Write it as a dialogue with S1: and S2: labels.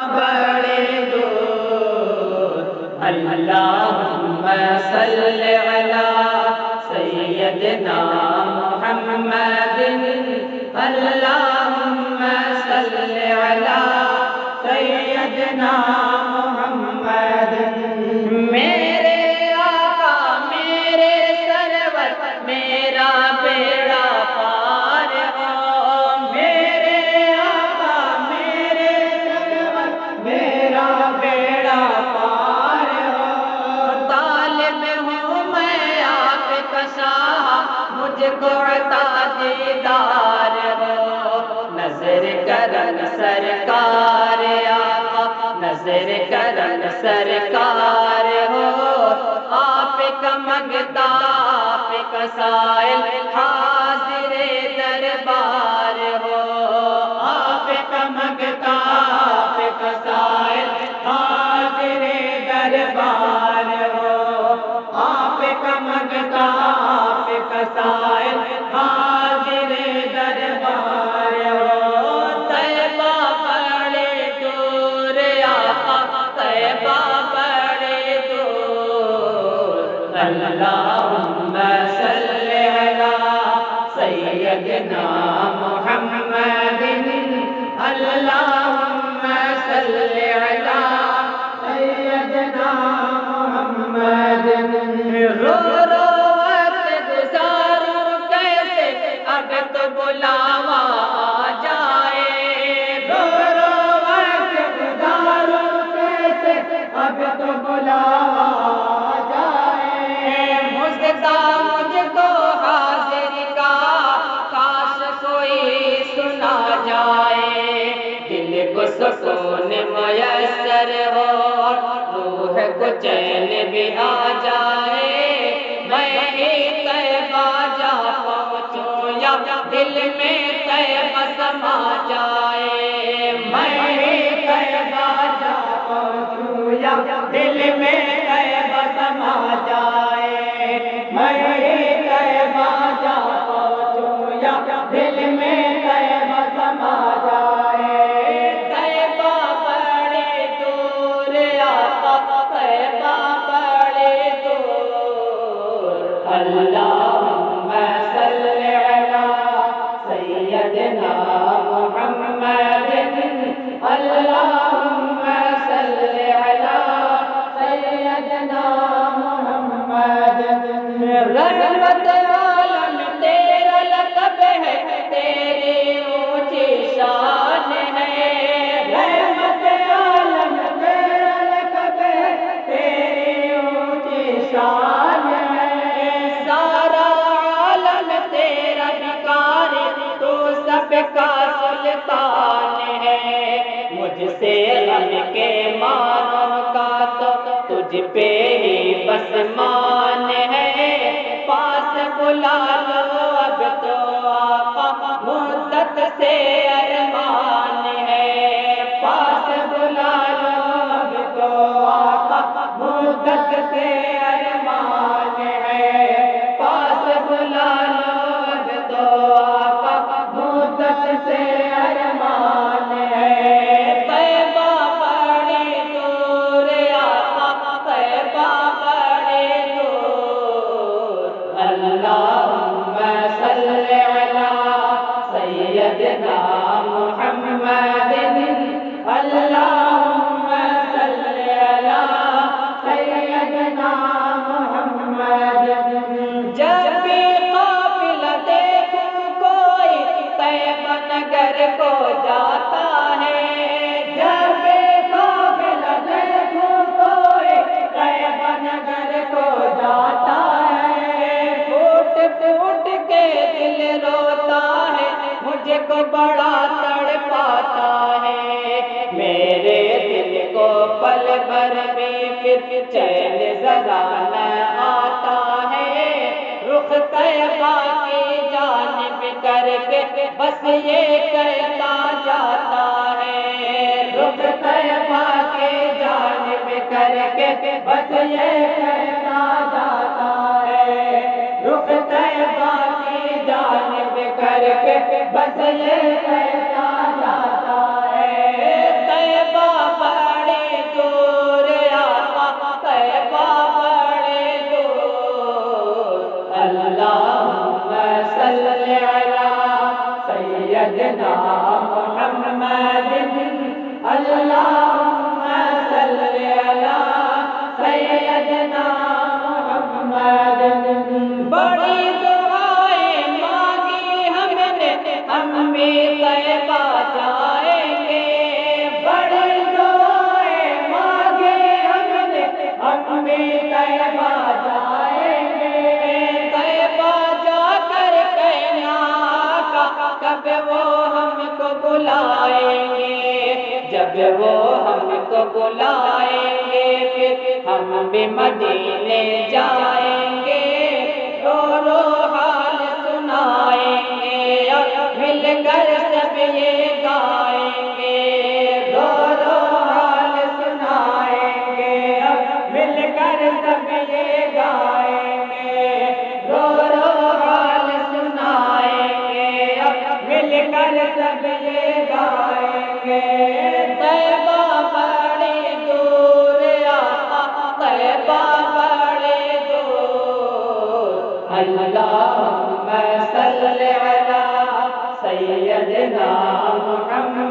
S1: بڑے دور اللہم صلی علی سیدنا محمد اللہم صلی علی سیدنا محمد میرے آقا میرے سرور میرا بیڑا پار ہو میرے آقا میرے سرور میرا بیڑا پار ہو طالب ہوں میں آپ کا شاہ مجھ کو عطا دیدار ہو نظر کرم سرکار آقا نظر کرم سرکار ہو آپ کا منگتا آپ کا سائل حاضر دربار ہو آپ کا منگتا آپ کا سائل حاضر دربار ہو آپ کا منگتا آپ کا سائل حاضر دربار ہو طیبہ بڑے دور آقا طیبہ بڑے دور اللہم صلی علی سیدنا محمد اللہم صلی علی سیدنا محمد رو رو وقت گزاروں کیسے اب تو بلاوا آ جائے رو رو وقت گزاروں کیسے اب تو بلاوا آ جائے مجھتا مجھ کو حاضر کا کاش کوئی سنا جائے دل کو سکون میسر ہو روح کو چین بھی آ جائے میں ہی طیبہ جا پہنچوں یا دل میں طیبہ سما جائے میں ہی طیبہ جا پہنچوں یا دل میں طیبہ سما جائے میں ہی طیبہ جا پہنچوں یا دل میں طیبہ سما جائے طیبہ بڑے دور آقا طیبہ بڑے دور اللہم صلی علی سیدنا محمد اللہم صلی علی سیدنا محمد رحمت عالم تیرا لقب ہے تیری اونچی شان ہے رحمت عالم تیرا لقب ہے تیری اونچی شان ہے سارا عالم تیرا بھکاری تو سب کا سلطان ہے مجھ سے غم کے ماروں کا تو تجھ پہ ہی بس مان ہے پاس بلا لو اب تو آقا مدت سے ارمان ہے پاس بلا لو اب تو آقا مدت سے ارمان ہے پاس بلا لو اب تو آقا مدت سے ارمان ہے طیبہ بڑے دور آقا طیبہ بڑے دور اللہم صلی علی سیدنا محمد اللہم صلی علی سیدنا محمد جب بھی قافلہ دیکھوں کوئی طیبہ نگر کو جاتا ہے جب بھی قافلہ دیکھوں کوئی طیبہ نگر کو جاتا ہے پھوٹ پھوٹ کے دل روتا ہے مجھ کو بڑا تڑپاتا ہے میرے دل کو پل بھر بھی پھر چین ذرا نہ آتا ہے رخ طیبہ کی جانب کر کے بس یہ کہتا جاتا ہے رخ طیبہ کی جانب کر کے بس یہ کہتا جاتا ہے رخ طیبہ کی جانب کر کے بس یہ کہتا جاتا ہے طیبہ وہ ہم کو بلائیں گے، جب وہ ہم کو بلائیں گے، پھر ہم بھی مدینے جائیں گے، رو رو حال سنائیں گے، اور مل کر سب یہ گائیں گے، رو رو حال سنائیں گے، اور مل کر سب یہ گائیں گے، رو رو حال سنائیں گے، اور مل کر سب یہ گائیں گے۔ طیبہ بڑی دور آقا، طیبہ بڑی دور، اللہم صل علی سیدنا محمد